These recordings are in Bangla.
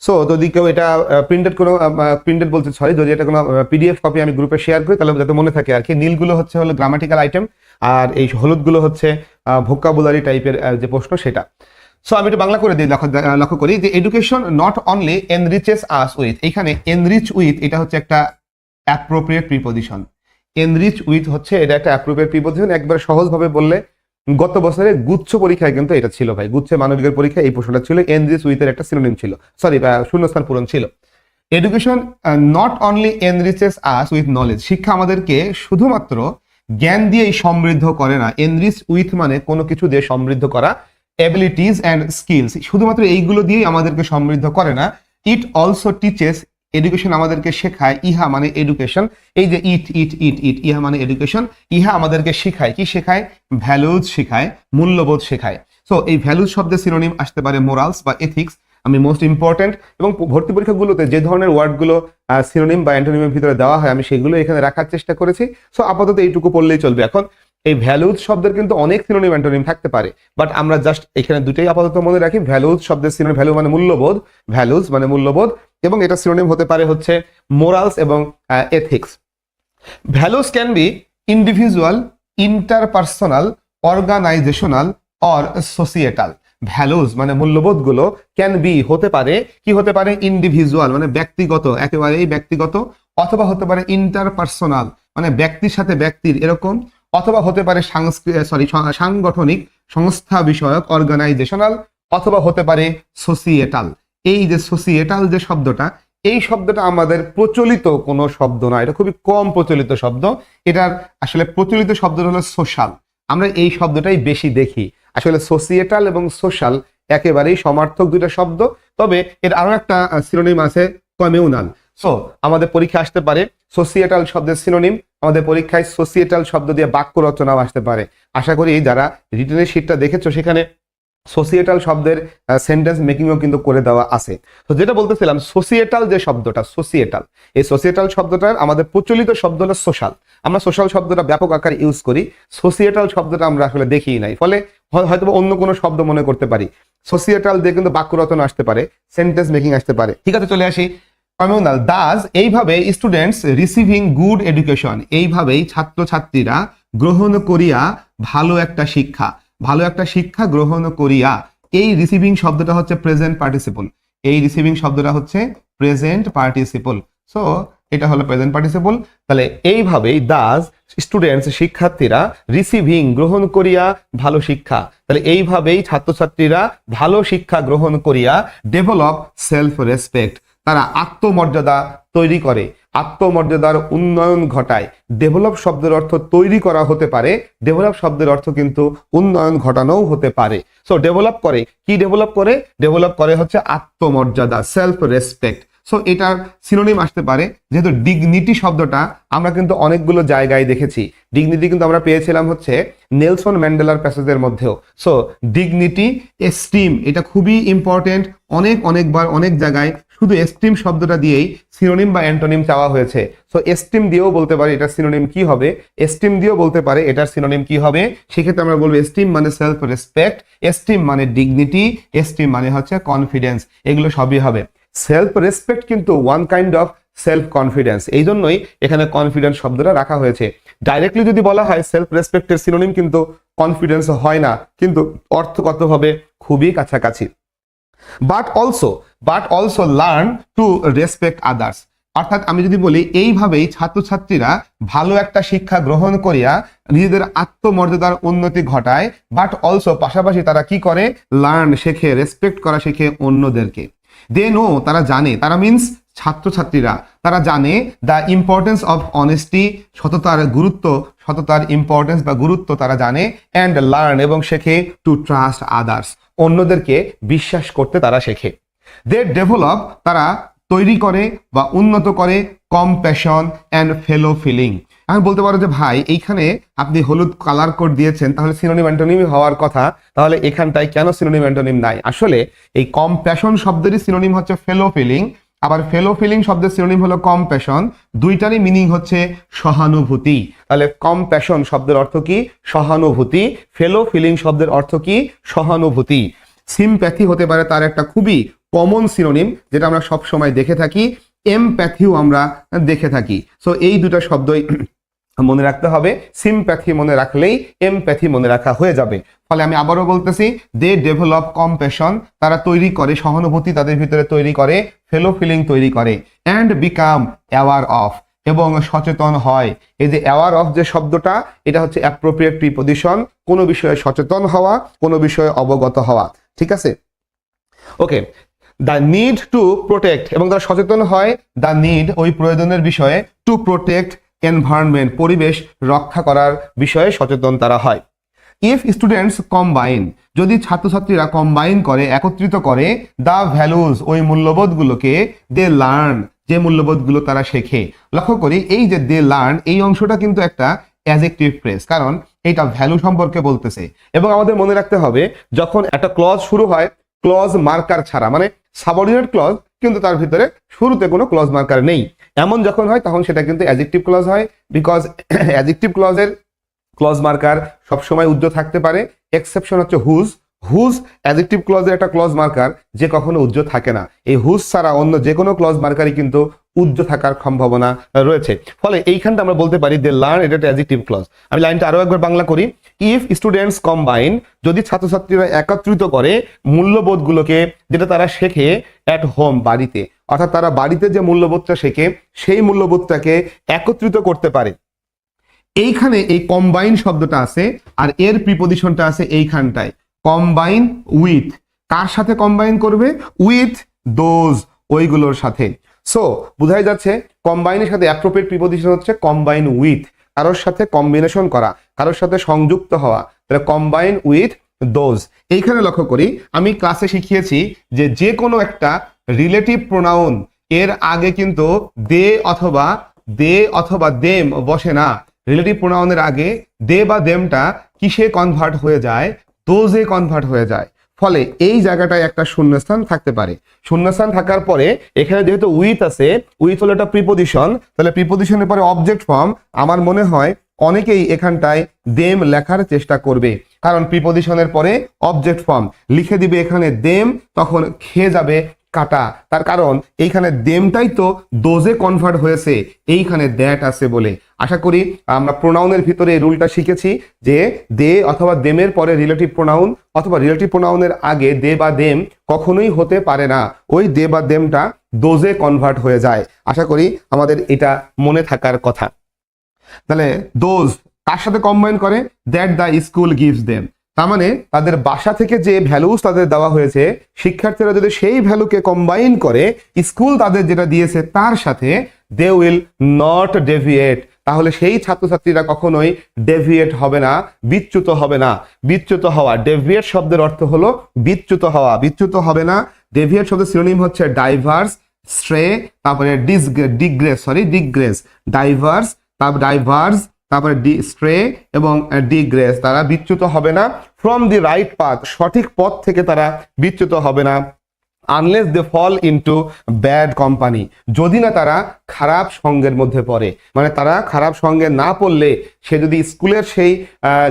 সো যদি কেউ এটা প্রিন্টেড বলতে সরি, যদি এটা কোনো পিডিএফ কপি আমি গ্রুপে শেয়ার করি তাহলে যাতে মনে থাকে আর কি। নীলগুলো হলো গ্রামাটিক্যাল আইটেম, আর এই হলুদগুলো হচ্ছে ভোকাবুলারি টাইপের যে প্রশ্ন সেটা। সো আমি একটু বাংলা করে দিই, লক্ষ্য করি যে education not only এনরিচেস us with, এখানে এনরিচ উইথ এটা হচ্ছে একটা অ্যাপ্রোপ্রিয়েট প্রিপোজিশন। এনরিচ উইথ হচ্ছে এটা একটা অ্যাপ্রোপ্রিয়েট প্রিপোজিশন। একবার সহজভাবে বললে গত বছরে গুচ্ছ পরীক্ষায় কিন্তু এটা ছিল ভাই, গুচ্ছে মানবিকের পরীক্ষায় এই প্রশ্নটা ছিল, এনরিচ উইথ এর একটা সিনোনিম ছিল, সরি শূন্যস্থান পূরণ ছিল। Education not only এনরিচেস us with knowledge, শিক্ষা আমাদেরকে শুধুমাত্র জ্ঞান দিয়েই সমৃদ্ধ করে না। এনরিচ উইথ মানে কোনো কিছু দিয়ে সমৃদ্ধ করা, এবিলিটিজ অ্যান্ড স্কিলস, শুধুমাত্র এইগুলো দিয়েই আমাদেরকে সমৃদ্ধ করে না। ইট অলসো টিচেস, এডুকেশন আমাদেরকে শেখায়, ইহা মানে এডুকেশন, এই যে ইট ইট ইট ইট ইহা মানে এডুকেশন, ইহা আমাদেরকে শেখায়, কি শেখায়? ভ্যালুজ শেখায়, মূল্যবোধ শেখায়। সো এই ভ্যালুজ শব্দের সিনোনিম আসতে পারে মোরালস বা এথিক্স। আমি মোস্ট ইম্পর্টেন্ট এবং ভর্তি পরীক্ষাগুলোতে যে ধরনের ওয়ার্ডগুলো সিনোনিম বা অ্যান্টোনিমের ভিতরে দেওয়া হয় আমি সেগুলো এখানে রাখার চেষ্টা করেছি। সো আপাতত এইটুকু পড়লেই চলবে। এখন এই ভ্যালুজ শব্দের কিন্তু অনেক সিনোনিম অ্যান্টোনিম থাকতে পারে, বাট আমরা জাস্ট এখানে দুটোই আপাতত মনে রাখি। ভ্যালুজ শব্দের সিনোনিম, ভ্যালু মানে মূল্যবোধ, ভ্যালুজ মানে মূল্যবোধ, এবং এটা সিনোনিম হতে পারে হচ্ছে মোরালস এবং ethics. Values can be individual, interpersonal, organisational or societal. Values মানে মূল্যবোধ গুলো ক্যান বি হতে পারে, কি হতে পারে? ইন্ডিভিজুয়াল মানে ব্যক্তিগত, একেবারেই ব্যক্তিগত, অথবা হতে পারে ইন্টারপার্সোনাল মানে ব্যক্তির সাথে ব্যক্তির এরকম, অথবা হতে পারে সাংগঠনিক, সংস্থা বিষয়ক, অর্গানাইজেশনাল, অথবা হতে পারে সোসিয়েটাল। এই যে সোসিয়েটাল যে শব্দটা, এই শব্দটা আমাদের প্রচলিত কোনো শব্দ না, এটা খুবই কম প্রচলিত শব্দ। এটার আসলে প্রচলিত শব্দ হলো সোশ্যাল, আমরা এই শব্দটাই বেশি দেখি। আসলে সোসিয়েটাল এবং সোশ্যাল একেবারেই সমার্থক দুইটা শব্দ, তবে এর আরো একটা সিনোনিম আছে, কমিউনাল। সো আমাদের পরীক্ষা আসতে পারে সোসিয়েটাল শব্দের সিনোনিম, আমাদের পরীক্ষায় সোসিয়েটাল শব্দ দিয়ে বাক্য রচনাও আসতে পারে। আশা করি যারা রিটেনের শিটটা দেখেছো সেখানে সোসিয়েটাল শব্দের সেন্টেন্স মেকিংও কিন্তু করে দেওয়া আছে। তো যেটা বলতেছিলাম, সোসিয়েটাল যে শব্দটা, সোসিয়েটাল, এই সোসিয়েটাল শব্দটার আমাদের প্রচলিত শব্দ হলো সোশ্যাল। আমরা সোশ্যাল শব্দটা ব্যাপক আকারে ইউজ করি, সোসিয়েটাল শব্দটা আমরা আসলে দেখিই নাই, ফলে হয়তো অন্য কোনো শব্দ মনে করতে পারি। সোসিয়েটাল দিয়ে কিন্তু বাক্য রচনা আসতে পারে, সেন্টেন্স মেকিং আসতে পারে। ঠিক আছে, চলে আসি কমিউনাল। দাস, এইভাবে স্টুডেন্টস রিসিভিং গুড এডুকেশন, এইভাবেই ছাত্রছাত্রীরা গ্রহণ করিয়া ভালো একটা শিক্ষা, ভালো একটা শিক্ষা গ্রহণ করিয়া। এই রিসিভিং শব্দটা হচ্ছে প্রেজেন্ট পার্টিসিপল, এই রিসিভিং শব্দটা হচ্ছে প্রেজেন্ট পার্টিসিপল। সো এটা হলো প্রেজেন্ট পার্টিসিপল। তাহলে এইভাবেই দাস স্টুডেন্টস, শিক্ষার্থীরা, রিসিভিং গ্রহণ করিয়া ভালো শিক্ষা, তাহলে এইভাবেই ছাত্রছাত্রীরা ভালো শিক্ষা গ্রহণ করিয়া ডেভেলপ সেলফ রেসপেক্ট, তারা আত্মমর্যাদা তৈরি করে, আত্মমর্যাদার উন্নয়ন ঘটায়। ডেভেলপ শব্দের অর্থ তৈরি করা হতে পারে, ডেভেলপ শব্দের অর্থ কিন্তু উন্নয়ন ঘটানোও হতে পারে। সো ডেভেলপ করে, কি ডেভেলপ করে? ডেভেলপ করে হচ্ছে আত্মমর্যাদা, সেলফ রেসপেক্ট। সো এটার সিনোনিম আসতে পারে, যেহেতু ডিগনিটি শব্দটা আমরা কিন্তু অনেকগুলো জায়গায় দেখেছি, ডিগনিটি কিন্তু আমরা পেয়েছিলাম হচ্ছে নেলসন ম্যান্ডেলার প্যাসেজের মধ্যেও। সো ডিগনিটি, এস্টিম, এটা খুবই ইম্পর্টেন্ট, অনেকবার অনেক জায়গায় শুধু এস্টিম শব্দটা দিয়েই সিনোনিম বা অ্যান্টোনিম চাওয়া হয়েছে। সো এস্টিম দিয়েও বলতে পারে এটার সিনোনিম কি হবে, এস্টিম দিয়েও বলতে পারে এটার সিনোনিম কি হবে। সেক্ষেত্রে আমরা বলবো এস্টিম মানে সেলফ রেসপেক্ট, এস্টিম মানে ডিগনিটি, এস্টিম মানে হচ্ছে কনফিডেন্স, এগুলো সবই হবে। সেলফ রেসপেক্ট কিন্তু one kind of self confidence, এই জন্যই এখানে কনফিডেন্স শব্দটা রাখা হয়েছে। ডাইরেক্টলি যদি বলা হয় সেলফ রেসপেক্টের সিনোনিম কিন্তু কনফিডেন্স হয় না, কিন্তু অর্থগতভাবে খুবই কাছাকাছি। But also learn to respect others, অর্থাৎ আমি যদি বলি এইভাবেই ছাত্রছাত্রীরা ভালো একটা শিক্ষা গ্রহণ করিয়া নিজেদের আত্মমর্যাদার উন্নতি ঘটায়। বাট অলসো পাশাপাশি তারা কি করে? লার্ন শেখে, রেসপেক্ট করা শেখে অন্যদেরকে। দে নো, তারা জানে, তারা মিন্স ছাত্রছাত্রীরা, তারা জানে দ্য ইম্পর্টেন্স অফ অনেস্টি, সততার গুরুত্ব, সততার ইম্পর্টেন্স বা গুরুত্ব তারা জানে। অ্যান্ড লার্ন, এবং শেখে টু ট্রাস্ট আদার্স, অন্যদেরকে বিশ্বাস করতে তারা শেখে। দে ডেভেলপ, তারা তৈরি করে বা উন্নত করে কম্প্যাশন অ্যান্ড ফেলো ফিলিং। আমি বলতে পারো যে ভাই এইখানে আপনি হলুদ কালার কোড দিয়েছেন, তাহলে সিনোনিম অ্যান্টোনিম হওয়ার কথা, তাহলে এখানটায় কেন সিনোনিম অ্যান্টোনিম নাই? আসলে এই কম্প্যাশন শব্দেরই সিনোনিম হচ্ছে ফেলো ফিলিং, আবার ফেলো ফিলিং শব্দের সিনোনিম হলো কম্প্যাশন, দুইটারই মিনিং হচ্ছে সহানুভূতি। তাহলে কম্প্যাশন শব্দের অর্থ কি? সহানুভূতি। ফেলো ফিলিং শব্দের অর্থ কি? সহানুভূতি। সিম্প্যাথি হতে পারে তার একটা খুবই কমন সিনোনিম যেটা আমরা সব সময় দেখে থাকি, এমপ্যাথিও আমরা দেখে থাকি। সো এই দুটো শব্দই মনে রাখতে হবে। সিম্প্যাথি মনে রাখলেই এমপ্যাথি মনে রাখা হয়ে যাবে। ফলে আমি আবারও বলতেছি, দে ডেভেলপ কম্প্যাশন, তারা তৈরি করে সহানুভূতি, তাদের ভিতরে তৈরি করে, ফেলো ফিলিং তৈরি করে, অ্যান্ড বিকাম অ্যাওয়ার অফ, এবং সচেতন হয়। এই যে অ্যাওয়ার অফ যে শব্দটা, এটা হচ্ছে অ্যাপ্রোপ্রিয়েট প্রিপজিশন, কোনো বিষয়ে সচেতন হওয়া, কোনো বিষয়ে অবগত হওয়া। ঠিক আছে, ওকে। দ্য নিড টু প্রোটেক্ট, এবং তারা সচেতন হয় দ্য নিড, ওই প্রয়োজনের বিষয়ে, টু প্রোটেক্ট এনভায়রনমেন্ট, পরিবেশ রক্ষা করার বিষয়ে সচেতন তারা হয়। ইফ স্টুডেন্টস কম্বাইন, যদি ছাত্রছাত্রীরা কম্বাইন করে, একত্রিত করে, দ্য ভ্যালুজ, ওই মূল্যবোধগুলোকে, দে লার্ন, যে মূল্যবোধগুলো তারা শেখে। লক্ষ্য করি এই যে দে লার্ন, এই অংশটা কিন্তু একটা অ্যাডজেক্টিভ ফ্রেজ, কারণ এটা ভ্যালু সম্পর্কে বলতেছে। এবং আমাদের মনে রাখতে হবে, যখন একটা ক্লজ শুরু হয় ক্লজ মার্কার ছাড়া, মানে সাবঅর্ডিনেট ক্লজ কিন্তু তার ভিতরে শুরুতে কোনো ক্লজ মার্কার নেই, এমন যখন হয় তখন সেটা কিন্তু অ্যাডজেক্টিভ ক্লজ হয়। বিকজ অ্যাডজেক্টিভ ক্লজের ক্লজ মার্কার সবসময় উজ্জ্ব থাকতে পারে। এক্সেপশন হচ্ছে হুজ। হুজ অ্যাডজেক্টিভ ক্লজের একটা ক্লজ মার্কার যে কখনো উজ্জ্ব থাকে না। এই হুজ ছাড়া অন্য যে কোনো ক্লজ মার্কারই কিন্তু উজ্জ্ব থাকার সম্ভাবনা রয়েছে। ফলে এইখানটা আমরা বলতে পারি দে লার্ন, এটা একটা অ্যাডজেক্টিভ ক্লজ। আমি লাইনটা আরো একবার বাংলা করি। ইফ স্টুডেন্টস কম্বাইন, যদি ছাত্রছাত্রীরা একত্রিত করে মূল্যবোধগুলোকে, যেটা তারা শেখে অ্যাট হোম, বাড়িতে, অর্থাৎ তারা বাড়িতে যে মূল্যবোধটা শেখে সেই মূল্যবোধটাকে একত্রিত করতে পারে। এইখানে এই কম্বাইন শব্দটা আছে, আর এর প্রিপজিশনটা আছে এইখানটায়, কম্বাইন উইথ। কার সাথে কম্বাইন করবে? উইথ দোজ, ওইগুলোর সাথে। সো বোঝাই যাচ্ছে কম্বাইনের সাথে অ্যাপ্রোপ্রিয়েট প্রিপজিশন হচ্ছে কম্বাইন উইথ, কারোর সাথে কম্বিনেশন করা, কারোর সাথে সংযুক্ত হওয়া, তাহলে কম্বাইন উইথ দোজ। এইখানে লক্ষ্য করি, আমি ক্লাসে শিখিয়েছি যে যে কোনো একটা রিলেটিভ প্রোনাউন এর আগে কিন্তু দে অথবা দেম বসে না। রিলেটিভ প্রোনাউনের আগে দে বা দেমটা কিসে কনভার্ট হয়ে যায়? দোজে কনভার্ট হয়ে যায়। ফলে এই জায়গাটায় একটা শূন্যস্থান থাকতে পারে। শূন্যস্থান থাকার পরে এখানে যেহেতু উইথ আছে, উইথ হলো একটা প্রিপজিশন, তাহলে প্রিপজিশনের পরে অবজেক্ট ফর্ম, আমার মনে হয় অনেকেই এখানটায় দেম লেখার চেষ্টা করবে, কারণ প্রিপজিশনের পরে অবজেক্ট ফর্ম লিখে দিবে এখানে দেম, তখন খেয়ে যাবে কাটা। তার কারণ এইখানে দেমটাই তো দোজে কনভার্ট হয়েছে, এইখানে দ্যাট আছে বলে। আশা করি আমরা প্রোনাউনের ভিতরে এই রুলটা শিখেছি যে দে অথবা দেমের পরে রিলেটিভ প্রোনাউন অথবা রিলেটিভ প্রোনাউনের আগে দে বা দেম কখনোই হতে পারে না। ওই দে বা দেমটা দোজে কনভার্ট হয়ে যায়। আশা করি আমাদের এটা মনে থাকার কথা। তাহলে দোজ কার সাথে কম্বাইন করে? That the school gives them. তার মানে তাদের বাসা থেকে যে ভ্যালুস তাদের দেওয়া হয়েছে, শিক্ষার্থীরা যদি সেই ভ্যালুকে কম্বাইন করে স্কুল তাদের যেটা দিয়েছে তার সাথে, দে উইল নট ডেভিয়েট, তাহলে সেই ছাত্রছাত্রীরা কখনোই ডেভিয়েট হবে না, বিচ্যুত হবে না। বিচ্যুত হওয়া, ডেভিয়েট শব্দের অর্থ হলো বিচ্যুত হওয়া, বিচ্যুত হবে না। ডেভিয়েট শব্দের সিনোনিম হচ্ছে ডাইভার্স, স্ট্রে, তারপরে ডিগ্রেস, ডাইভার্স, তারপর ডাইভার্স, তারপরে স্ট্রে এবং ডিগ্রেস, তারা বিচ্যুত হবে না। ফ্রম দি রাইট পাথ, সঠিক পথ থেকে তারা বিচ্যুত হবে না। আনলেস দে ফল ইনটু ব্যাড কোম্পানি, যদি না তারা খারাপ সঙ্গের মধ্যে পড়ে। মানে তারা খারাপ সঙ্গে না পড়লে, সে যদি স্কুলের সেই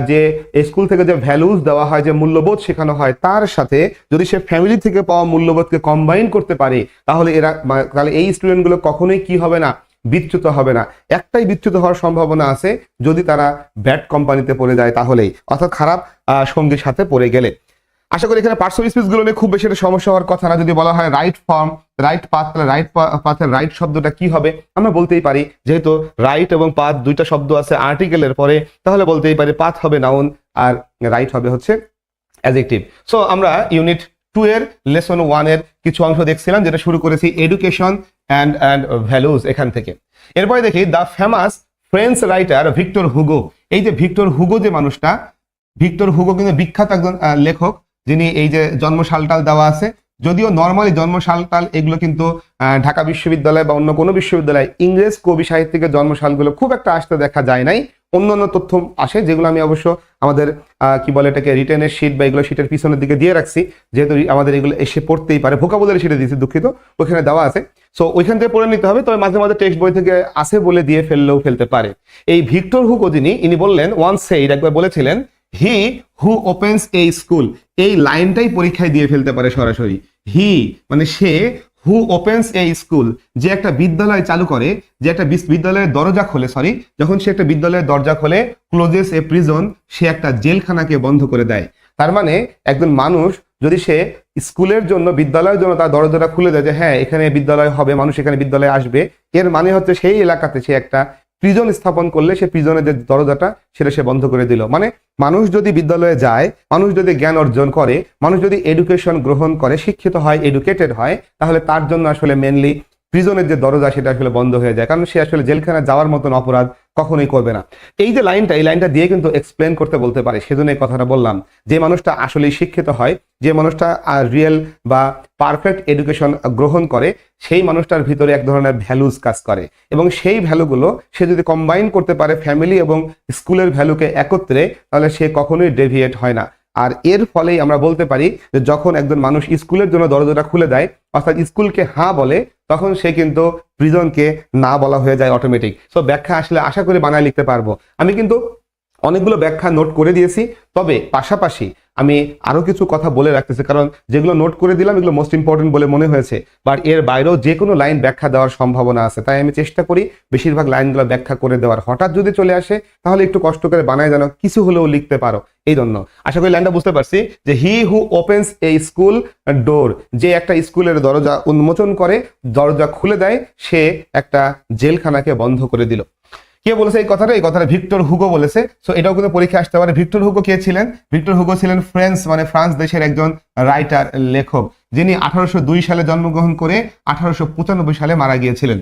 যে স্কুল থেকে যে ভ্যালুস দেওয়া হয়, যে মূল্যবোধ শেখানো হয়, তার সাথে যদি সে ফ্যামিলি থেকে পাওয়া মূল্যবোধকে কম্বাইন করতে পারে, তাহলে তাহলে এই স্টুডেন্টগুলো কখনোই কি হবে না? বিচ্যুত হবে না। একটাই বিচ্যুত হওয়ার সম্ভাবনা আছে, যদি তারা ব্যাড কোম্পানিতে পড়ে যায়, তাহলেই, অর্থাৎ খারাপ সঙ্গীর সাথে পড়ে গেলে। আশা করি এখানে পার্টস অফ স্পিচগুলো নিয়ে খুব বেশি একটা সমস্যা হওয়ার কথা না। যদি বলা হয় রাইট ফর্ম, রাইট পাথ, তাহলে রাইট পাথের রাইট শব্দটা কি হবে? আমরা বলতেই পারি, যেহেতু রাইট এবং পাথ দুইটা শব্দ আছে আর্টিকেলের পরে, তাহলে বলতেই পারি পাথ হবে নাউন আর রাইট হবে হচ্ছে অ্যাডজেক্টিভ। সো আমরা ইউনিট 2 এর লেসন 1 এর কিছু অংশ দেখছিলাম, যেটা শুরু করেছি এডুকেশন অ্যান্ড ভ্যালুজ এখান থেকে। এরপরে দেখি the famous French writer Victor Hugo. এই যে ভিক্টর হুগো যে মানুষটা, ভিক্টর হুগো কিন্তু বিখ্যাত একজন লেখক, যিনি এই যে জন্মসালটাল দেওয়া আছে, যদিও নর্মালি জন্মসালটাল এগুলো কিন্তু ঢাকা বিশ্ববিদ্যালয় বা অন্য কোনো বিশ্ববিদ্যালয় ইংরেজ কবি সাহিত্যিকের জন্মসালগুলো খুব একটা আসতে দেখা যায় নাই। অন্যান্য তথ্য আসে, যেগুলো আমি অবশ্য আমাদের কি বলে এটাকে রিটেনের শিট বা এগুলো শিটের পিছনের দিকে দিয়ে রাখছি, যেহেতু আমাদের এগুলো এসে পড়তেই পারে। ভোকাবুলারি শিটে দিয়েছি, দুঃখিত, ওইখানে দেওয়া আছে। সো ওইখান থেকে পড়ে নিতে হবে, তবে মাঝে মাঝে টেক্সট বই থেকে আসে বলে দিয়ে ফেললেও ফেলতে পারে। এই ভিক্টর হুগো ইনি বললেন, ওয়ান্স সেইড, একবার বলেছিলেন, হি হু ওপেন্স এ স্কুল, এই লাইনটাই পরীক্ষায় দিয়ে ফেলতে পারে সরাসরি। হি মানে সে, হু ওপেন্স এ স্কুল যে একটা বিদ্যালয় চালু করে, যে একটা বিদ্যালয়ের দরজা খোলে, সরি, যখন সে একটা বিদ্যালয়ের দরজা খোলে, ক্লোজেস এ প্রিজন, সে একটা জেলখানাকে বন্ধ করে দেয়। তার মানে একজন মানুষ যদি সে স্কুলের জন্য, বিদ্যালয়ের জন্য তার দরজাটা খুলে দেয় যে হ্যাঁ এখানে বিদ্যালয় হবে, মানুষ এখানে বিদ্যালয়ে আসবে, এর মানে হচ্ছে সেই এলাকাতে সে একটা প্রিজন স্থাপন করলে সে প্রিজনের যে দরজাটা সেটা সে বন্ধ করে দিল। মানে মানুষ যদি বিদ্যালয়ে যায়, মানুষ যদি জ্ঞান অর্জন করে, মানুষ যদি এডুকেশন গ্রহণ করে, শিক্ষিত হয়, এডুকেটেড হয়, তাহলে তার জন্য আসলে মেনলি প্রিজনের যে দরজা সেটা আসলে বন্ধ হয়ে যায়, কারণ সে আসলে জেলখানা যাওয়ার মতন অপরাধ কখনোই করবে না। এই যে লাইনটা, এই লাইনটা দিয়ে কিন্তু এক্সপ্লেন করতে বলতে পারে, সেজন্য এই কথাটা বললাম। যে মানুষটা আসলেই শিক্ষিত হয়, যে মানুষটা রিয়েল বা পারফেক্ট এডুকেশন গ্রহণ করে, সেই মানুষটার ভিতরে এক ধরনের ভ্যালুজ কাজ করে, এবং সেই ভ্যালুগুলো সে যদি কম্বাইন করতে পারে ফ্যামিলি এবং স্কুলের ভ্যালুকে একত্রে, তাহলে সে কখনোই ডেভিয়েট হয় না। আর এর ফলেই আমরা বলতে পারি যে যখন একজন মানুষ স্কুলের জন্য দরজাটা খুলে দেয়, অর্থাৎ স্কুলকে হ্যাঁ বলে, তখন সে কিন্তু প্রিজনকে না বলা হয়ে যায় অটোমেটিক। সো ব্যাখ্যা আসলে আশা করি বানায় লিখতে পারবো। আমি কিন্তু অনেকগুলো ব্যাখ্যা নোট করে দিয়েছি, তবে পাশাপাশি আমি আরো কিছু কথা বলে রাখতেছি, কারণ যেগুলো নোট করে দিলাম এগুলো মোস্ট ইম্পর্টেন্ট বলে মনে হয়েছে, বাট এর বাইরেও যে কোনো লাইন ব্যাখ্যা দেওয়ার সম্ভাবনা আছে, তাই আমি চেষ্টা করি বেশিরভাগ লাইনগুলো ব্যাখ্যা করে দেওয়ার। হঠাৎ যদি চলে আসে তাহলে একটু কষ্ট করে বানায় যেন কিছু হলেও লিখতে পারো, এই জন্য। আশা করি লাইনটা বুঝতে পারছি যে হি হু ওপেন্স এ স্কুল ডোর, যে একটা স্কুলের দরজা উন্মোচন করে, দরজা খুলে দেয়, সে একটা জেলখানাকে বন্ধ করে দিল। কে বলেছে এই কথাটা? এই কথাটা ভিক্টর হুগো বলেছে। সো এটাও কিন্তু পরীক্ষা আসতে পারে। ভিক্টর হুগো কে ছিলেন? ভিক্টর হুগো ছিলেন ফ্রান্স, মানে ফ্রান্স দেশের একজন রাইটার, লেখক, যিনি 1802 সালে জন্মগ্রহণ করে 1895 সালে মারা গিয়েছিলেন।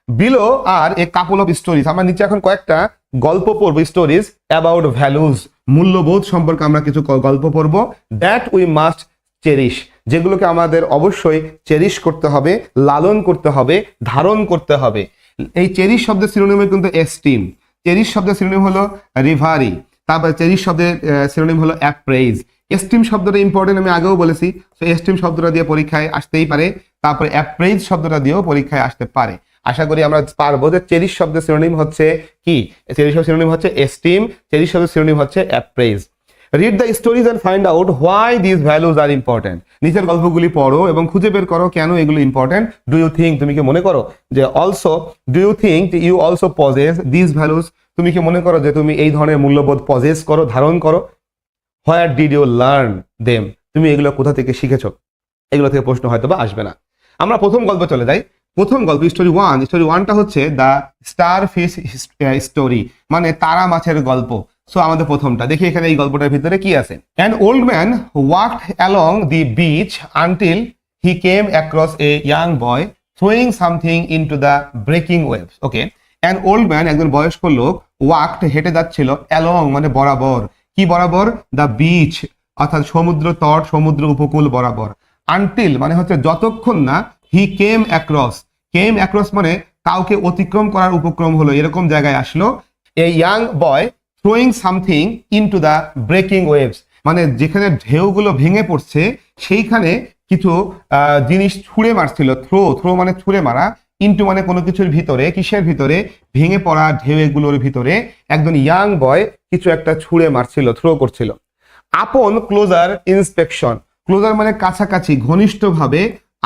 Below are a couple of stories, আমরা নিচে এখন কয়েকটা গল্প পড়ব, স্টোরিজ অ্যাবাউট ভ্যালুজ, মূল্যবোধ সম্পর্কে আমরা কিছু গল্প পড়ব, দ্যাট উই মাস্ট চেরিশ, যেগুলোকে আমাদের অবশ্যই চেরিশ করতে হবে, লালন করতে হবে, ধারণ করতে হবে। এই চেরিশ শব্দের সিনোনিম কিন্তু এস্টিম, চেরিশ শব্দের সিনোনিম হলো রিভারি, তারপরে চেরিশ শব্দের সিনোনিম হলো অ্যাপ্রেইজ। এস্টিম শব্দটা ইম্পর্টেন্ট, আমি আগেও বলেছি। তো এস্টিম শব্দটা দিয়ে পরীক্ষায় আসতেই পারে, তারপরে অ্যাপ্রেইজ শব্দটা দিয়েও পরীক্ষায় আসতে পারে। আশা করি আমরা পারবো যে চেরিশ শব্দের সিনোনিম হচ্ছে কি, চেরিশ শব্দের সিনোনিম হচ্ছে এস্টিম, চেরিশ শব্দের সিনোনিম হচ্ছে appraise. Read the stories and find out why this values are important. নিচের গল্পগুলি পড়ো এবং খুঁজে বের করো কেন এগুলো ইম্পর্টেন্ট। ডু ইউ থিঙ্ক, তুমি কি মনে করো যে also, do you think you also possess this values, তুমি কি মনে করো যে তুমি এই ধরনের মূল্যবোধ পজেস করো, ধারণ করো। Where did you learn them, তুমি এগুলো কোথা থেকে শিখেছো? এগুলো থেকে প্রশ্ন হয়তো বা আসবে না। আমরা প্রথম গল্পে চলে যাই। প্রথম গল্প স্টোরি ওয়ান, স্টোরি ওয়ানটা হচ্ছে দ্য স্টার ফিশ স্টোরি, মানে তারা মাছের গল্প। সো আমাদের প্রথমটা দেখি এখানে এই গল্পটার ভিতরে কি আছে। An old man walked along the beach until he came across a young boy throwing something into the breaking waves. Okay, an old man, একজন বয়স্ক লোক, ওয়াকড হেঁটে যাচ্ছিল, অ্যালং মানে বরাবর, কি বরাবর? দ্য বিচ অর্থাৎ সমুদ্র তট, সমুদ্র উপকূল বরাবর। আনটিল মানে হচ্ছে যতক্ষণ না, হি কেম অ্যাক্রস, কেম অ্যাক্রস মানে কাউকে অতিক্রম করার উপক্রম হলো, এরকম জায়গায় আসলো। A young boy throwing something into the breaking waves, মানে যেখানে ঢেউগুলো ভেঙে পড়ছে সেইখানে কিছু জিনিস ছুঁড়ে মারছিল। থ্রো, থ্রো মানে ছুঁড়ে মারা, ইনটু মানে কোনো কিছুর ভিতরে, কিসের ভিতরে? ভেঙে পড়া ঢেউগুলোর ভিতরে একজন ইয়াং বয় কিছু একটা ছুঁড়ে মারছিল, থ্রো করছিল। আপন ক্লোজার ইন্সপেকশন, ক্লোজার মানে কাছাকাছি, ঘনিষ্ঠভাবে,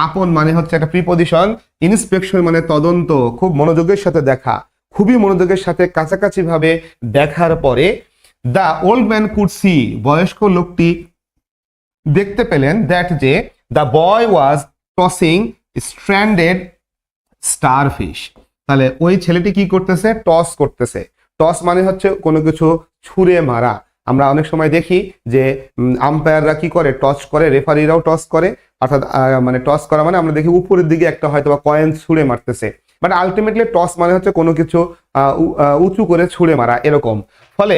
আপন মানে হচ্ছে একটা প্রিপজিশন, ইন্সপেকশন মানে তদন্ত, খুব মনোযোগের সাথে দেখা, খুবই মনোযোগের সাথে কাছাকাছি ভাবে দেখার পরে the old man could see, বয়স্ক লোকটি দেখতে পেলেন, দ্যাট যে the boy was tossing stranded starfish, তাহলে ওই ছেলেটি কি করতেছে? টস করতেছে। টস মানে হচ্ছে কোনো কিছু ছুঁড়ে মারা। আমরা অনেক সময় দেখি যে আম্পায়াররা কি করে? টস করে, রেফারিরাও টস করে, অর্থাৎ মানে টস করা মানে আমরা দেখি উপরের দিকে একটা হয়তো বা কয়েন ছুঁড়ে মারতেছে, বাট আলটিমেটলি টস মানে হচ্ছে কোনো কিছু উঁচু করে ছুঁড়ে মারা, এরকম। ফলে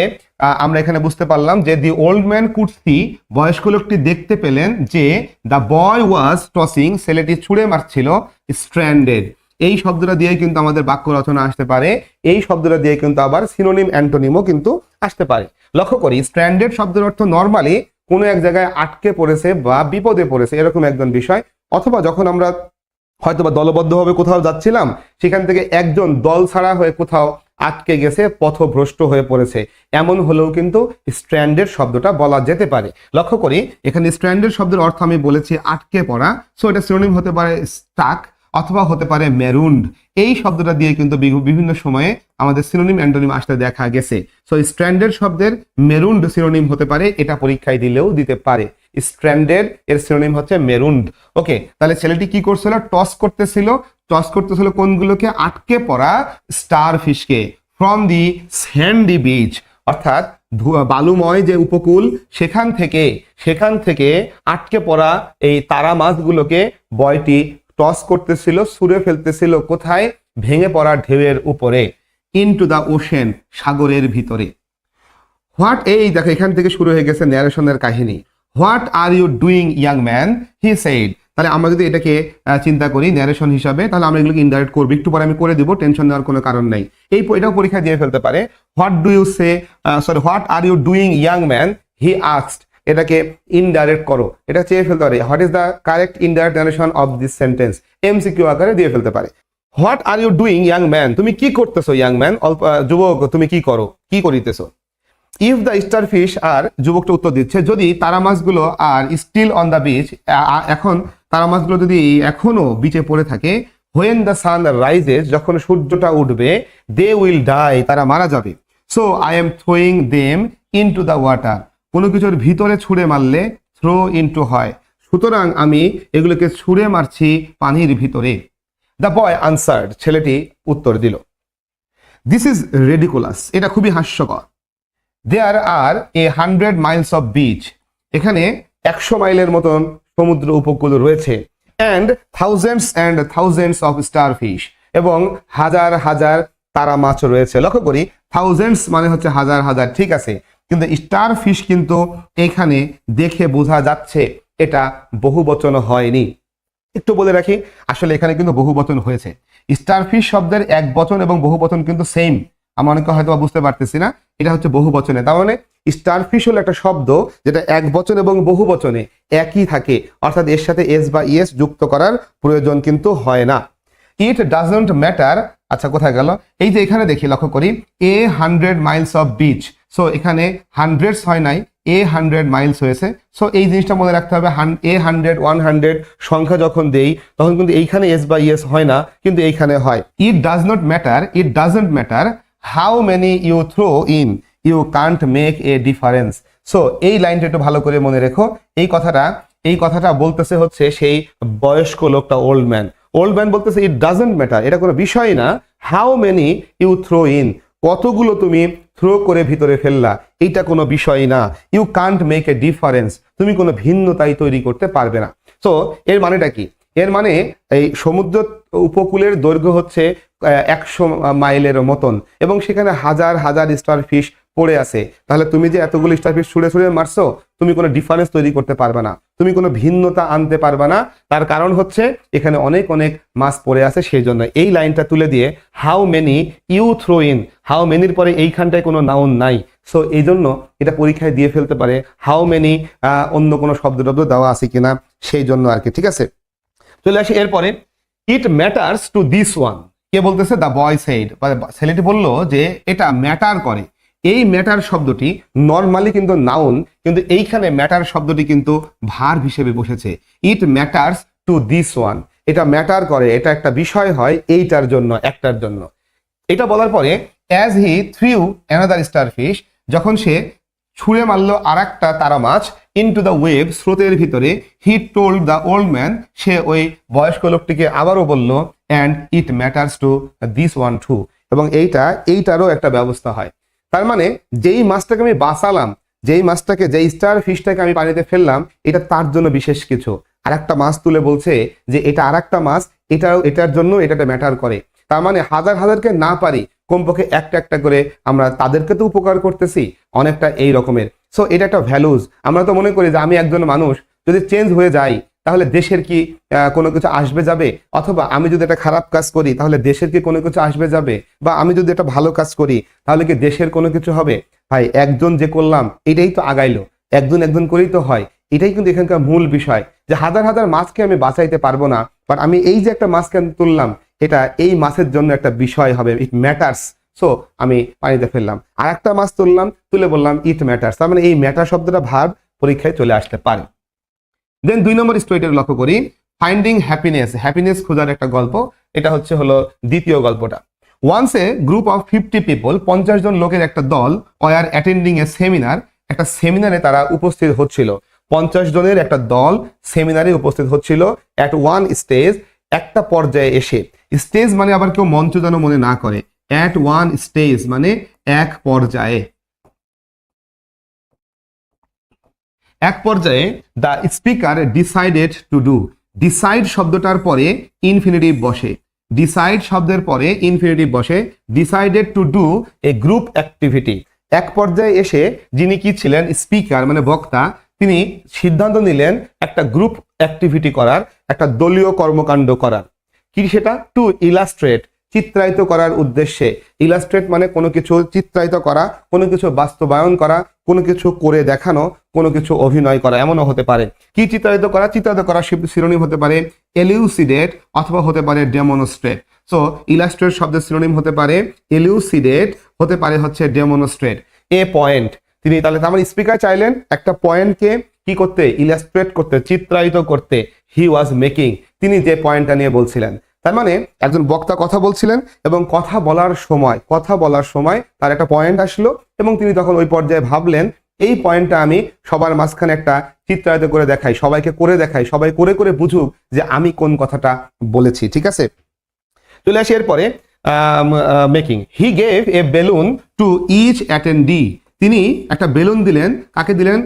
আমরা এখানে বুঝতে পারলাম যে the old man could see, বয়স্ক লোকটি দেখতে পেলেন যে দ্য বয় ওয়াজ টসিং, ছেলেটি ছুঁড়ে মারছিল, স্ট্র্যান্ডেড। এই শব্দটা দিয়ে কিন্তু আমাদের বাক্য রচনা আসতে পারে, এই শব্দটা দিয়ে কিন্তু আবার সিনোনিম অ্যান্টোনিমও কিন্তু আসতে পারে। লক্ষ্য করি, স্ট্র্যান্ডেড শব্দের অর্থ নর্মালি কোনো এক জায়গায় আটকে পড়েছে বা বিপদে পড়েছে, এরকম একজন বিষয়। অথবা যখন আমরা হয়তো বা দলবদ্ধভাবে কোথাও যাচ্ছিলাম, সেখান থেকে একজন দল ছাড়া হয়ে কোথাও আটকে গেছে, পথভ্রষ্ট হয়ে পড়েছে, এমন হলেও কিন্তু স্ট্র্যান্ডেড শব্দটা বলা যেতে পারে। লক্ষ্য করি এখানে স্ট্র্যান্ডেড শব্দের অর্থ আমি বলেছি আটকে পড়া, সো এটা সিনোনিম হতে পারে স্টাক অথবা হতে পারে মেরুন্ড। এই শব্দটা দিয়ে কিন্তু বিভিন্ন সময়ে আমাদের সিনোনিম অ্যান্টোনিম আসতে দেখা গেছে। সো স্ট্র্যান্ডেড শব্দের মেরুন্ড সিনোনিম হতে পারে, এটা পরীক্ষায় দিলেও দিতে পারে। স্ট্র্যান্ডেড এর সিনোনিম হচ্ছে মেরুন্ড। ওকে, তাহলে ছেলেটি কি করছিল? টস করতেছিল কোনগুলোকে? আটকে পড়া স্টার ফিশকে ফ্রম দি স্যান্ডি বিচ, অর্থাৎ বালুময় যে উপকূল সেখান থেকে আটকে পড়া এই তারা মাছগুলোকে বয়টি টস করতেছিল, ছুঁড়ে ফেলতেছিল কোথায়? ভেঙে পড়া ঢেউয়ের উপরে, ইনটু দ্য ওশেন, সাগরের ভিতরে। হোয়াট, এই দেখো এখান থেকে শুরু হয়ে গেছে ন্যারেশনের কাহিনী। What are you doing young man, he said. তাহলে আমরা যদি এটাকে চিন্তা করি ন্যারেশন হিসাবে, তাহলে আমরা এগুলোকে ইনডাইরেক্ট করবো, একটু পরে আমি করে দিব, টেনশন নেওয়ার কোনো কারণ নেই। এটাও পরীক্ষা দিয়ে ফেলতে পারে। What are you doing young man, he asked, এটাকে ইনডাইরেক্ট করো, এটা চেয়ে ফেলতে পারে। What is the correct indirect narration of this sentence, MCQ আকারে দিয়ে ফেলতে পারে। What are you doing young man, তুমি কি করতেছো? ইয়াং ম্যান, যুবক, তুমি কি করো, কি করিতেছো? ইফ দ্য স্টারফিশ, আর যুবকটা উত্তর দিচ্ছে যদি তারা মাছগুলো আর স্টিল অন দ্য বিচ, এখন তারা মাছগুলো যদি এখনো বিচে পড়ে থাকে, হোয়েন দ্য সান রাইজেস, যখন সূর্যটা উঠবে, দে উইল ডাই, তারা মারা যাবে। So I am throwing them into the water, কোনো কিছুর ভিতরে ছুঁড়ে মারলে থ্রো ইনটু হয়, সুতরাং আমি এগুলোকে ছুঁড়ে মারছি পানির ভিতরে। দ্য বয় আনসার্ড, ছেলেটি উত্তর দিল, দিস ইজ রেডিকুলাস, এটা খুবই হাস্যকর। দেয়ার আর 100 miles অফ বিচ, এখানে 100 মাইলের মতন সমুদ্র উপকূল রয়েছে। অ্যান্ড থাউজেন্ডস অফ স্টারফিশ, এবং হাজার হাজার তারা মাছ রয়েছে। লক্ষ্য করি থাউজেন্ডস মানে হচ্ছে হাজার হাজার, ঠিক আছে, কিন্তু স্টারফিশ কিন্তু এখানে দেখে বোঝা যাচ্ছে এটা বহুবচন হয়নি। একটু বলে রাখি, আসলে এখানে কিন্তু বহুবচন হয়েছে। স্টারফিশ শব্দের এক বচন এবং বহুবচন কিন্তু সেম, আমরা অনেকে হয়তো বুঝতে পারতেছি না, এটা হচ্ছে বহু বচনে। তার মানে স্টারফিশ হলো একটা শব্দ যেটা এক বচন এবং বহু বচনে একই থাকে, অর্থাৎ এর সাথে এস বা ইএস যুক্ত করার প্রয়োজন কিন্তু হয় না। ইট ডাজন্ট ম্যাটার, আচ্ছা কোথায় গেল? এই যে এখানে দেখি, লক্ষ্য করি 100 miles অফ বিচ, সো এখানে হান্ড্রেডস হয় নাই, 100 miles হয়েছে। সো এই জিনিসটা মনে রাখতে হবে, 100 100 সংখ্যা যখন দেই তখন কিন্তু এইখানে এস বা ইএস হয় না, কিন্তু এইখানে হয়। It doesn't matter how many you throw in, you can't make a difference. So এই লাইনটা একটু ভালো করে মনে রেখো। এই কথাটা বলতেছে হচ্ছে সেই বয়স্ক লোকটা, ওল্ড ম্যান বলতেছে ইট ডাজন্ট ম্যাটার, এটা কোনো বিষয় না, how many you throw in, কতগুলো তুমি থ্রো করে ভিতরে ফেললা, এইটা কোনো বিষয় না। You can't make a difference, তুমি কোনো ভিন্নতাই তৈরি করতে পারবে না। সো এর মানেটা কি? এর মানে এই সমুদ্র উপকূলের দৈর্ঘ্য হচ্ছে 100 মাইলের মতন, এবং সেখানে হাজার হাজার স্টারফিশ পড়ে আছে। তাহলে তুমি যে এতগুলো স্টারফিশ ছুঁড়ে মারছো, তুমি কোনো ডিফারেন্স তৈরি করতে পারবে না, তুমি কোনো ভিন্নতা আনতে পারবে না। তার কারণ হচ্ছে এখানে অনেক মাছ পড়ে আছে, সেই জন্য এই লাইনটা তুলে দিয়ে how many you throw in, how মেনির পরে এইখানটায় কোনো নাউন নাই, সো এই জন্য এটা পরীক্ষায় দিয়ে ফেলতে পারে হাউ মেনি অন্য কোনো শব্দ দেওয়া আছে কিনা, সেই জন্য আর কি, ঠিক আছে। চলে আসি এরপরে, it matters to this one, কে বলতেছে? দ্য বয় সেইড, ছেলেটি বলল যে এটা ম্যাটার করে। এই ম্যাটার শব্দটি নর্মালি কিন্তু নাউন, কিন্তু এইখানে ম্যাটার শব্দটি কিন্তু ভার্ব হিসেবে বসেছে। ইট ম্যাটার্স টু দিস ওয়ান, এটা ম্যাটার করে, এটা একটা বিষয় হয় এইটার জন্য, একটার জন্য। এটা বলার পরে as he threw another starfish, যখন সে ছুঁড়ে মারলো আর একটা তারা মাছ, ইনটু দ্য ওয়েভ, স্রোতের ভিতরে, he told the old man, সে ওই বয়স্ক লোকটিকে আবারও বলল, and it matters to this one too, এবং এইটারও একটা ব্যবস্থা হয়। তার মানে যেই মাছটাকে আমি বাঁচালাম, যেই স্টার ফিশটাকে আমি পানিতে ফেললাম, এটা তার জন্য বিশেষ কিছু। আর একটা মাছ তুলে বলছে যে এটা আর একটা মাছ, এটার জন্য এটা ম্যাটার করে। তার মানে হাজার হাজারকে না পারি, কমপক্ষে একটা করে আমরা তাদেরকে তো উপকার করতেছি, অনেকটা এই রকমের। সো এটা একটা ভ্যালুজ। আমরা তো মনে করি যে আমি একজন মানুষ যদি চেঞ্জ হয়ে যাই তাহলে দেশের কি কোনো কিছু আসবে যাবে, অথবা আমি যদি একটা খারাপ কাজ করি তাহলে দেশের কি কোনো কিছু আসবে যাবে, বা আমি যদি একটা ভালো কাজ করি তাহলে কি দেশের কোনো কিছু হবে? ভাই একজন যে করলাম এটাই তো আগাইলো, একজন করেই তো হয়। এটাই কিন্তু এখানকার মূল বিষয়, যে হাজার হাজার মাছকে আমি বাঁচাইতে পারবো না, বাট আমি এই যে একটা মাছকে তুললাম, এটা এই মাছের জন্য একটা বিষয় হবে, ইট ম্যাটার্স। সো আমি পানিতে ফেললাম। আর একটা মাছ তুললাম, তুলে বললাম ইট ম্যাটার্স, তার মানে এই ম্যাটার শব্দটা ভার্ব পরীক্ষায় চলে আসতে পারে। দেন 2 নম্বর স্টোরিটা লক্ষ্য করি, ফাইন্ডিং হ্যাপিনেস, হ্যাপিনেস খোঁজার একটা গল্প। এটা হলো দ্বিতীয় গল্পটা। Once a group of 50 people, 50 জন লোকের একটা দল, ওয়ার অ্যাটেন্ডিং এ সেমিনার, একটা সেমিনারে তারা উপস্থিত হচ্ছিল। 50 জনের একটা দল সেমিনারে উপস্থিত হচ্ছিল। অ্যাট ওয়ান স্টেজ, একটা পর্যায়ে এসে, স্টেজ মানে আবার কেউ মঞ্চ যেন মনে না করে, অ্যাট ওয়ান স্টেজ মানে এক পর্যায়ে, এক পর্যায়ে the speaker decided to do, decide শব্দটার পরে ইনফিনিটিভ বসে, ডিসাইড শব্দের পরে ইনফিনিটিভ বসে, decided to do a group activity. এক পর্যায়ে এসে যিনি কি ছিলেন, স্পিকার মানে বক্তা, তিনি সিদ্ধান্ত নিলেন একটা গ্রুপ অ্যাক্টিভিটি করার, একটা দলীয় কর্মকাণ্ড করার। কি সেটা? টু ইলাস্ট্রেট, চিত্রায়িত করার উদ্দেশ্যে। ইলাস্ট্রেট মানে কোনো কিছু চিত্রায়িত করা, কোনো কিছু বাস্তবায়ন করা, কোনো কিছু করে দেখানো, কোনো কিছু অভিনয় করা, এমনও হতে পারে। কি চিত্রায়িত করা? চিত্রায়িত করা সিনোনিম হতে পারে এলিউসিডেট অথবা হতে পারে ডেমনস্ট্রেট। সো ইলাস্ট্রেট শব্দের সিনোনিম হতে পারে এলিউসিডেট, হতে পারে হচ্ছে ডেমনস্ট্রেট। এ পয়েন্ট, তিনি তাহলে আমার স্পিকার চাইলেন একটা পয়েন্টকে কি করতে? ইলাস্ট্রেট করতে, চিত্রায়িত করতে। হি ওয়াজ মেকিং, তিনি যে পয়েন্টটা নিয়ে বলছিলেন। তার মানে একজন বক্তা কথা বলছিলেন এবং কথা বলার সময় তার একটা পয়েন্ট আসলো এবং তিনি তখন ওই পর্যায়ে ভাবলেন এই পয়েন্টটা আমি সবার মাঝখানে একটা চিত্রায়িত করে দেখাই, সবাইকে করে দেখাই, সবাই করে করে বুঝুক যে আমি কোন কথাটা বলেছি। ঠিক আছে, চলে আসি এরপরে making. He gave a balloon to each attendee, তিনি একটা বেলুন দিলেন। কাকে দিলেন?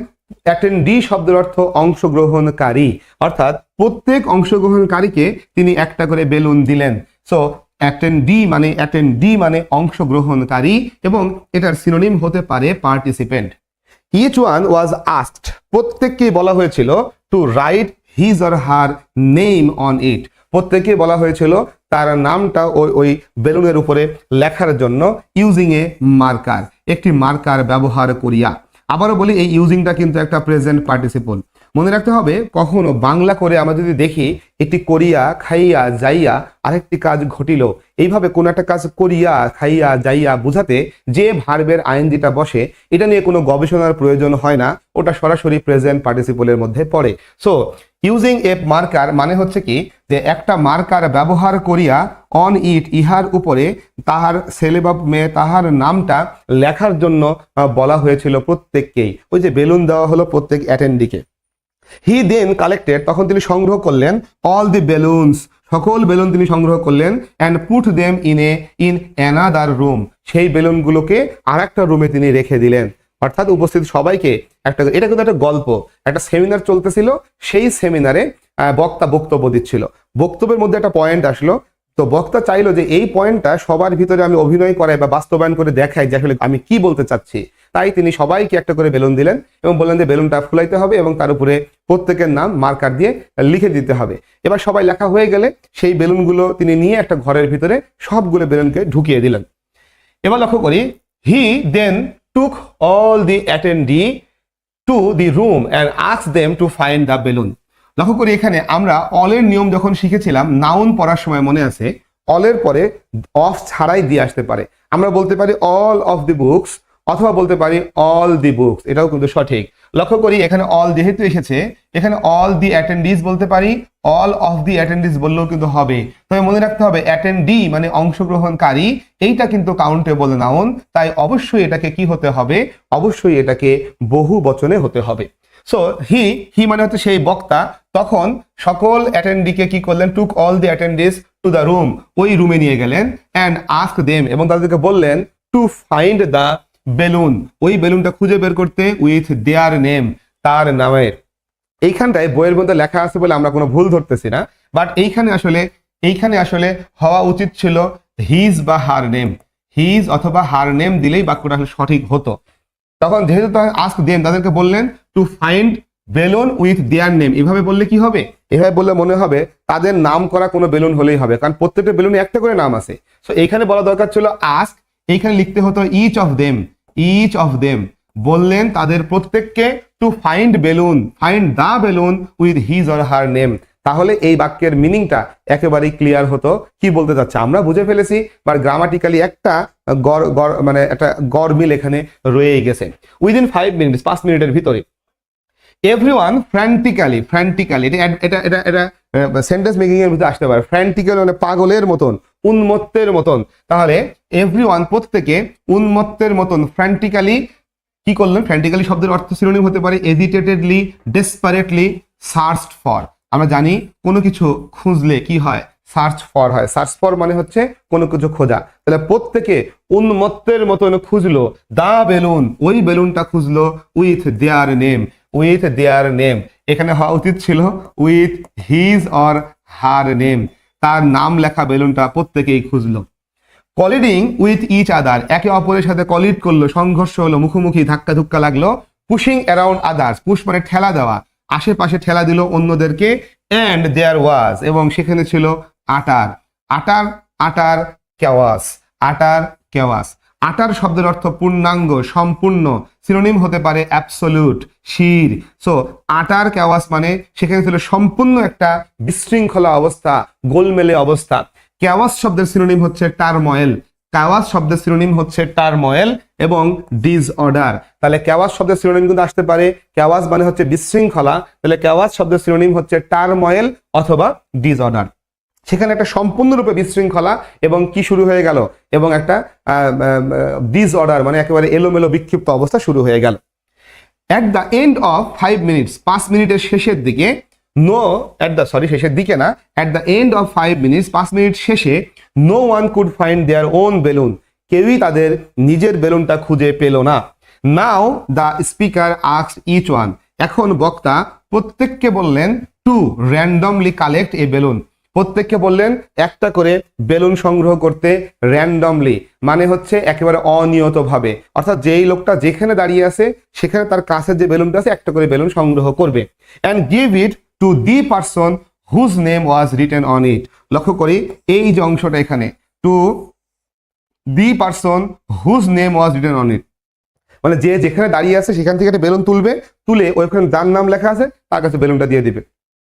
অ্যাটেন্ডি শব্দের অর্থ অংশগ্রহণকারী, অর্থাৎ প্রত্যেক অংশগ্রহণকারীকে তিনি একটা করে বেলুন দিলেন। সো অ্যাটেন্ডি মানে অংশগ্রহণকারী এবং এটার সিনোনিম হতে পারে participant. Each one was asked, প্রত্যেককে বলা হয়েছিল to write his or her name on it, প্রত্যেককে বলা হয়েছিল তার নামটা ওই বেলুনের উপরে লেখার জন্য ইউজিং এ মার্কার, একটি মার্কার ব্যবহার করিয়া। আবারও বলি, এই ইউজিংটা কিন্তু একটা প্রেজেন্ট পার্টিসিপল। মনে রাখতে হবে, কখনো বাংলা করে আমরা যদি দেখি এটি করিয়া খাইয়া যাইয়া আরেকটি কাজ ঘটিল, এইভাবে কোন একটা কাজ করিয়া খাইয়া যাইয়া বুঝাতে যে ভার্বের আইএনজিটা বসে, এটা নিয়ে কোনো গবেষণার প্রয়োজন হয় না, ওটা সরাসরি প্রেজেন্ট পার্টিসিপলের মধ্যে পড়ে। সো ইউজিং এ মার্কার মানে হচ্ছে কি, যে একটা মার্কার ব্যবহার করিয়া অন ইট, ইহার উপরে তাহার ছেলে বা মেয়ে তাহার নামটা লেখার জন্য বলা হয়েছিল প্রত্যেককেই। ওই যে বেলুন দেওয়া হলো প্রত্যেক অ্যাটেন্ডিকে। হি দেন কালেক্টেড, তখন তিনি সংগ্রহ করলেন অল দি বেলুনস, সকল বেলুন তিনি সংগ্রহ করলেন, and put them in another room, সেই বেলুনগুলোকে আর একটা রুমে তিনি রেখে দিলেন। অর্থাৎ উপস্থিত সবাইকে একটা, এটা কিন্তু একটা গল্প, একটা সেমিনার চলতেছিল, সেই সেমিনারে বক্তা বক্তব্য দিচ্ছিল, বক্তব্যের মধ্যে একটা পয়েন্ট আসলো, তো বক্তা চাইলো যে এই পয়েন্টটা সবার ভিতরে আমি অভিনয় করাই বা বাস্তবায়ন করে দেখাই যে আসলে আমি কি বলতে চাচ্ছি। তাই তিনি সবাইকে একটা করে বেলুন দিলেন এবং বললেন যে বেলুনটা ফুলাইতে হবে এবং তার উপরে প্রত্যেকের নাম মার্কার দিয়ে লিখে দিতে হবে। এবার সবাই লেখা হয়ে গেলে সেই বেলুনগুলো তিনি নিয়ে একটা ঘরের ভিতরে সবগুলো বেলুনকে ঢুকিয়ে দিলেন। এবার লক্ষ্য করি, হি দেন took all the attendee to the room and asked them to find the balloon. লক্ষ্য করি এখানে আমরা অলের নিয়ম যখন শিখেছিলাম, নাউন পড়ার সময় মনে আছে অলের পরে অফ ছাড়াই দিয়ে আসতে পারে। আমরা বলতে পারি অল অফ দি বুকস অথবা বলতে পারি অল দি বুকস, এটাও কিন্তু সঠিক। লক্ষ্য করি এখানে অল যেহেতু এসেছে, এখানে অল দি অ্যাটেন্ডিজ বলতে পারি, অল অফ দি অ্যাটেন্ডিজ বললেও কিন্তু হবে। তবে মনে রাখতে হবে অ্যাটেন্ডি মানে অংশগ্রহণকারী, এইটা কিন্তু কাউন্টেবল নাউন, তাই অবশ্যই এটাকে কি হতে হবে? অবশ্যই এটাকে বহু বচনে হতে হবে। সো হি মানে হচ্ছে সেই বক্তা, তখন সকল অ্যাটেন্ডিকে কি করলেন? Took all the অ্যাটেন্ডিজ to the room, ওই রুমে নিয়ে গেলেন, অ্যান্ড আস্ক দেম, এবং তাদেরকে বললেন টু ফাইন্ড দ্য বেলুন, ওই বেলুনটা খুঁজে বের করতে, উইথ দেয়ার নেম, তার নামের। এইখানটায় বইয়ের মধ্যে লেখা আছে বলে আমরা কোনো ভুল ধরতেছি না, বাট এইখানে আসলে হওয়া উচিত ছিল হিজ বা হার নেম, হিজ অথবা হার নেম দিলেই বাক্যটা আসলে সঠিক হতো। তখন যেহেতু আস্ক দেম, তাদেরকে বললেন two find balloon with their name, এভাবে বললে কি হবে? এভাবে বললে মনে হবে তাদের নাম করা কোনো বেলুন হলেই হবে, কারণ প্রত্যেকটা বেলুনে একটা করে নাম আছে। সো এইখানে বলা দরকার ছিল আস্ক, এইখানে লিখতে হতো ইচ অফ দেম, বললেন তাদের প্রত্যেককে to find balloon, find the balloon with his or her name, তাহলে এই বাক্যের মিনিংটা একেবারেই ক্লিয়ার হতো। কি বলতে চাচ্ছে আমরা বুঝে ফেলেছি, বাট গ্রামাটিক্যালি একটা মানে একটা গড়মিল এখানে রয়েই গেছে। উইদিন 5 মিনিটস, 5 মিনিটের ভিতরে এভরিওয়ান ফ্র্যান্টিক্যালি, এটা সেন্টেন্স মেকিং এর ভিতরে আসতে পারে। ফ্র্যান্টিক্যালি মানে পাগলের মতন, উন্মত্তের মতন। তাহলে এভরিওয়ান প্রত্যেকে, উন্মত্তের মতন, ফ্র্যান্টিক্যালি কি করলেন? ফ্র্যান্টিক্যালি শব্দের অর্থ সিনোনিম হতে পারে এজিটেটেডলি, ডেসপারেটলি, সার্চড ফর। আমরা জানি কোনো কিছু খুঁজলে কি হয়? সার্চ ফর হয়। সার্চ ফর মানে হচ্ছে কোনো কিছু খোঁজা। তাহলে প্রত্যেকে উন্মত্তের মতন খুঁজলো দা বেলুন, ওই বেলুনটা খুঁজলো with their name, with their name. এখানে হওয়া উচিত ছিল with his or her name, তার নাম লেখা বেলুনটা প্রত্যেকেই খুঁজলো। কলিডিং উইথ ইচ আদার, একে অপরের সাথে কলিড করলো, সংঘর্ষ হলো, মুখোমুখি ধাক্কা ধুক্কা লাগলো। পুশিং অ্যারাউন্ড আদার্স, পুশ মানে ঠেলা দেওয়া, আশেপাশে ঠেলা দিল অন্যদেরকে। অ্যান্ড দেয়ার ওয়াজ, এবং সেখানে ছিল আটার, আটার, আটার কেওয়াস, আটার কেওয়াস। আটার শব্দের অর্থ পূর্ণাঙ্গ, সম্পূর্ণ। সিনোনিম হতে পারে অ্যাবসোলিউট, শির। সো আটার কেওয়াস মানে সেখানে ছিল সম্পূর্ণ একটা বিশৃঙ্খলা অবস্থা, গোলমেলে অবস্থা। কেওয়াস শব্দের সিনোনিম হচ্ছে টারময়েল, কেওয়াস শব্দের সিনোনিম হচ্ছে টারময়েল এবং ডিসঅর্ডার। তাহলে কেওয়াস শব্দের সিনোনিম কিন্তু আসতে পারে, কেওয়াস মানে হচ্ছে বিশৃঙ্খলা, তাহলে কেওয়াস শব্দের সিনোনিম হচ্ছে টারময়েল অথবা ডিসঅর্ডার। সেখানে একটা সম্পূর্ণরূপে বিশৃঙ্খলা এবং কি শুরু হয়ে গেল, এবং একটা ডিসঅর্ডার মানে একেবারে এলোমেলো বিক্ষিপ্ত অবস্থা শুরু হয়ে গেল। At the end of 5 minutes, 5 মিনিটের শেষের দিকে, শেষের দিকে না, at the end of 5 minutes, 5 minute শেষে, no one could find their own balloon, কেউই তাদের নিজের বেলুনটা খুঁজে পেল না। Now the speaker asked each one, এখন বক্তা প্রত্যেককে বললেন to randomly collect a balloon, প্রত্যেককে বললেন একটা করে বেলুন সংগ্রহ করতে। র্যান্ডমলি মানে হচ্ছে একেবারে অনিয়তভাবে, অর্থাৎ যেই লোকটা যেখানে দাঁড়িয়ে আছে সেখানে তার কাছে যে বেলুনটা আছে একটা করে বেলুন সংগ্রহ করবে। And give it to the person whose name was written on it. লক্ষ্য করি এই যে অংশটা এখানে, to the person whose name was written on it, মানে যে যেখানে দাঁড়িয়ে আছে সেখান থেকে একটা বেলুন তুলবে, তুলে ওইখানে যার নাম লেখা আছে তার কাছে বেলুনটা দিয়ে দিবে।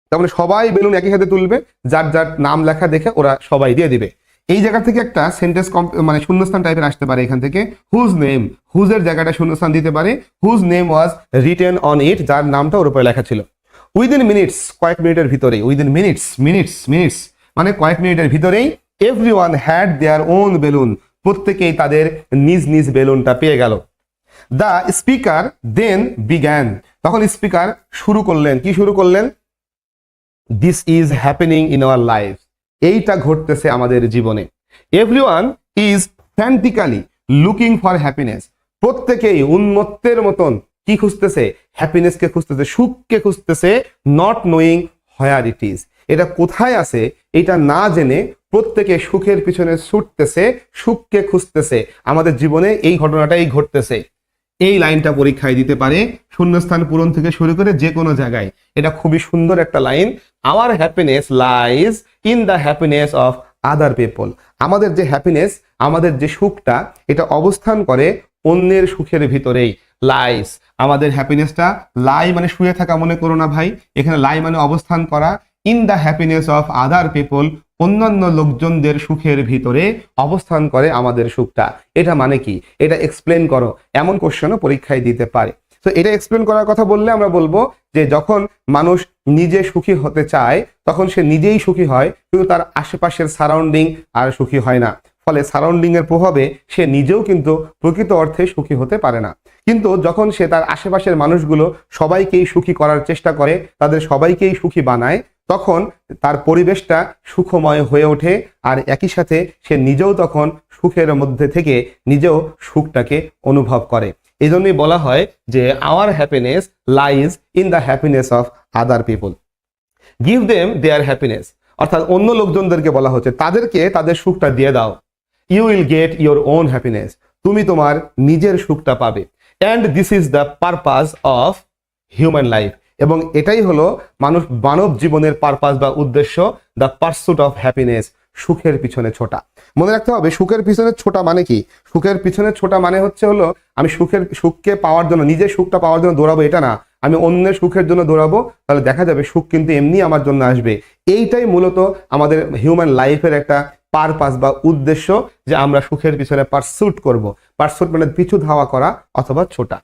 তার মানে সবাই বেলুন একই সাথে তুলবে, যার যার নাম লেখা দেখে ওরা সবাই দিয়ে দিবে। এই জায়গা থেকে একটা সেন্টেন্স মানে শূন্যস্থান টাইপের আসতে পারে এখান থেকে। হুজ নেম, হুজের জায়গাটা শূন্যস্থান দিতে পারে। Whose name was written on it, যার নামটা ওর উপরে লেখা ছিল। উইদিন মিনিটস, কয়েক মিনিটের ভিতরেই, উইদিন মিনিটস, মিনিটস মানে কয়েক মিনিটের ভিতরেই, everyone had their own balloon, প্রত্যেকেই তাদের নিজ নিজ বেলুনটা পেয়ে গেল। দ্য স্পিকার দেন বিগ্যান, তখন স্পিকার শুরু করলেন, কি শুরু করলেন? This is happening in our life, এইটা ঘটতেছে আমাদের জীবনে। Everyone is frantically looking for happiness, প্রত্যেকেই উন্মত্তের মতন কি খুঁজতেছে? হ্যাপিনেসকে খুঁজতেছে, সুখকে খুঁজতেছে। Not knowing where it is, এটা কোথায় আছে এটা না জেনে প্রত্যেকে সুখের পিছনে ছুটতেছে, সুখকে খুঁজতেছে। আমাদের জীবনে এই ঘটনাটাই ঘটতেছে। এই লাইনটা পরীক্ষায় দিতে পারে, শূন্যস্থান পূরণ থেকে শুরু করে যে কোনো জায়গায়। এটা খুবই সুন্দর একটা line. Our happiness lies in the happiness of other people, আমাদের যে হ্যাপিনেস, আমাদের যে সুখটা, এটা অবস্থান করে অন্যের সুখের ভিতরেই। লাইস, আমাদের হ্যাপিনেসটা, লাই মানে শুয়ে থাকা মনে করো না ভাই, এখানে লাই মানে অবস্থান করা। In the happiness of other people, অন্যান্য লোকজনদের সুখের ভিতরে অবস্থান করে আমাদের সুখটা। এটা মানে কি? এটা এক্সপ্লেন করো, এমন কোশ্চেনও পরীক্ষায় দিতে পারে। তো এটা এক্সপ্লেন করার কথা বললে আমরা বলবো যে যখন মানুষ নিজে সুখী হতে চায় তখন সে নিজেই সুখী হয়, কিন্তু তার আশেপাশের সারাউন্ডিং আর সুখী হয় না। ফলে সারাউন্ডিং এর প্রভাবে সে নিজেও কিন্তু প্রকৃত অর্থে সুখী হতে পারে না। কিন্তু যখন সে তার আশেপাশের মানুষগুলো সবাইকেই সুখী করার চেষ্টা করে, তাদের সবাইকেই সুখী বানায়, তখন তার পরিবেশটা সুখময় হয়ে ওঠে। আর একই সাথে সে নিজেও তখন সুখের মধ্যে থেকে নিজেও সুখটাকে অনুভব করে। এই জন্যই বলা হয় যে our happiness lies in the happiness of other people. Give them their happiness, অর্থাৎ অন্য লোকজনদেরকে বলা হচ্ছে তাদেরকে তাদের সুখটা দিয়ে দাও। You will get your own happiness, তুমি তোমার নিজের সুখটা পাবে। And this is the purpose of human life, এবং এটাই হলো মানব জীবনের পারপাস বা উদ্দেশ্য, দ্য পারসুট অফ হ্যাপিনেস, সুখের পিছনে ছোটা। মনে রাখতে হবে সুখের পিছনে ছোটা মানে কি? সুখের পিছনে ছোটা মানে হচ্ছে হলো আমি সুখকে পাওয়ার জন্য, নিজের সুখটা পাওয়ার জন্য দৌড়াবো এটা না, আমি অন্যের সুখের জন্য দৌড়াবো, তাহলে দেখা যাবে সুখ কিন্তু এমনি আমার জন্য আসবে। এইটাই মূলত আমাদের হিউম্যান লাইফের একটা পারপাস বা উদ্দেশ্য, যে আমরা সুখের পিছনে পারসুট করব। পারসুট মানে পিছু ধাওয়া করা অথবা ছোটা।